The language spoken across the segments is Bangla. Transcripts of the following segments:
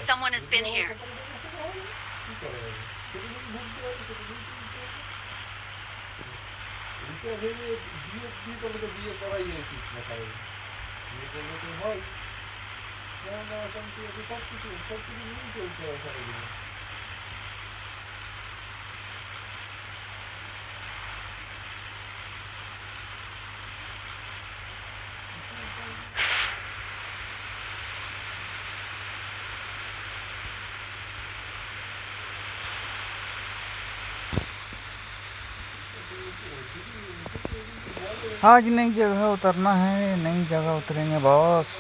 Someone has been here. आज नई जगह उतरना है, नई जगह उतरेंगे बॉस।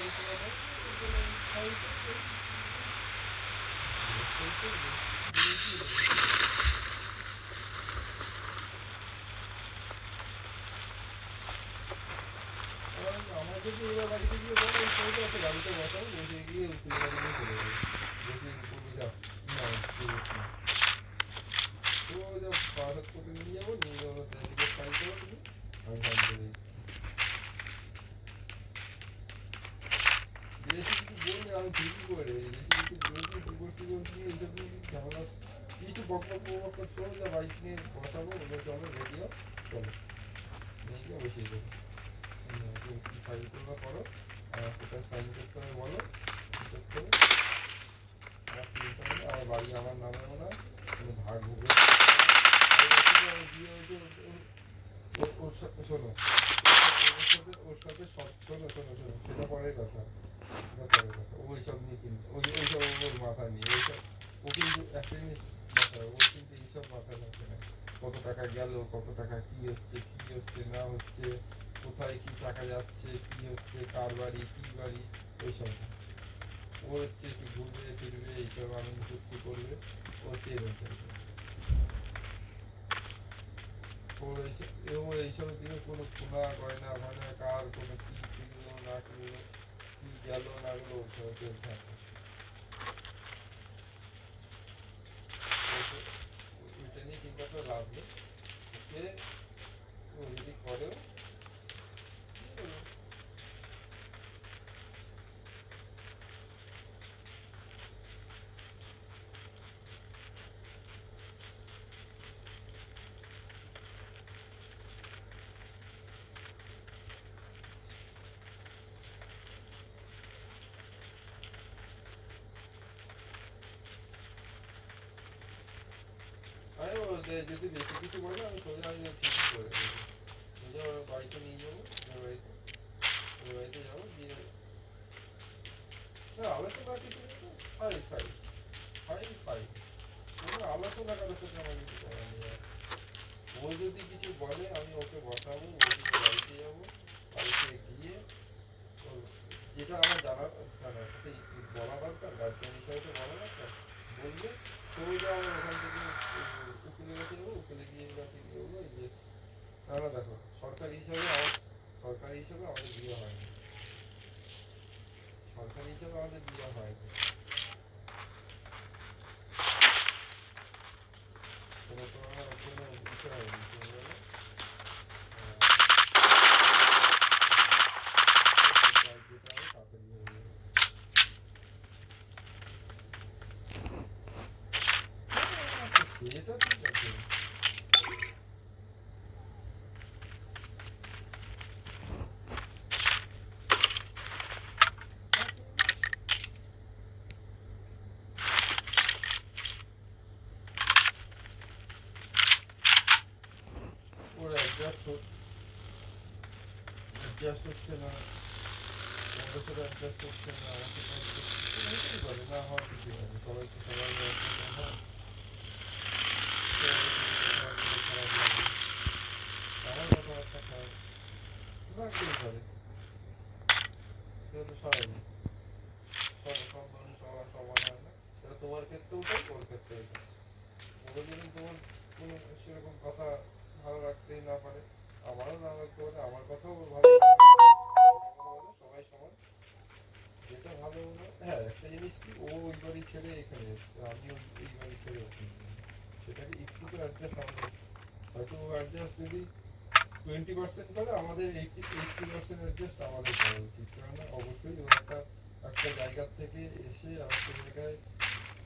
একটা জায়গা থেকে এসে আরেকটা জায়গায়,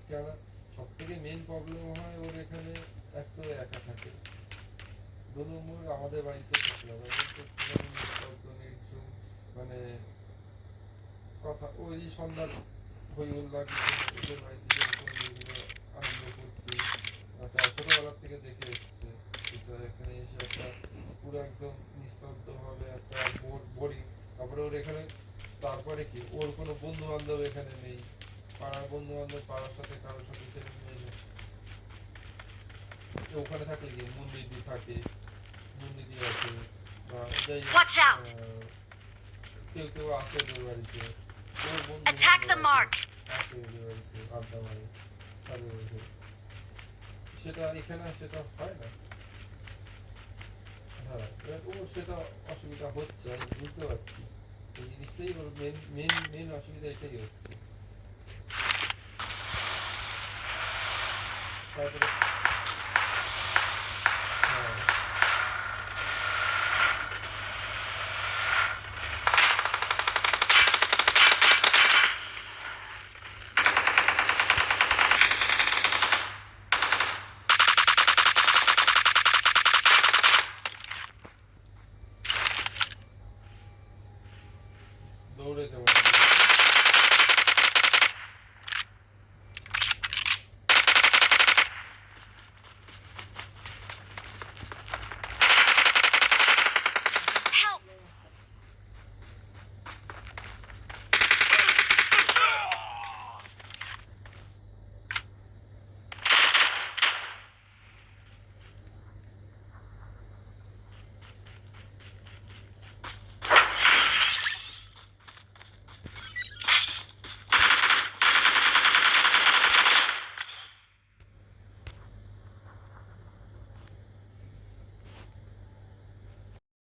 কেন সব থেকে মেন প্রবলেম হয় ওর এখানে, এক তো একা থাকে, 2 নম্বর আমাদের বাড়িতে থাকলে আমাদের তো পুরো নিস্তব্ধ নির্ঝুম, মানে কথা ওই সন্ধ্যার হই হুল্লা কিছু ওদের বাড়িতে যেরকম যেগুলো আনন্দ করতে একটা ছোটবেলার থেকে দেখে এসছে, সেটা এখানে এসে একটা পুরো একদম নিস্তব্ধ ভাবে একটা বোরিং। তারপরে ওর এখানে, তারপরে কি ওর কোনো বন্ধু বান্ধব এখানে নেই, পাড়ার বন্ধু বান্ধব পাড়ার সাথে কারোর সাথে সেরকম নেই না। তো ওখানে থাকলে কি মন্দির থাকে, মন্দির আছে, বা যাই হোক, Watch out! কেউ কেউ আসে ওদের বাড়িতে, ওর বন্ধু Attack বান্ধব the আছে, mark! আসে ওদের বাড়িতে আড্ডা মারে, তাদের মধ্যে সেটা এখানে সেটা হয় না। হ্যাঁ, এবার ওর সেটা অসুবিধা হচ্ছে, আমি বুঝতে পারছি, এই জিনিসটাই ওর মেন মেন মেন অসুবিধা এটাই হচ্ছে। তারপরে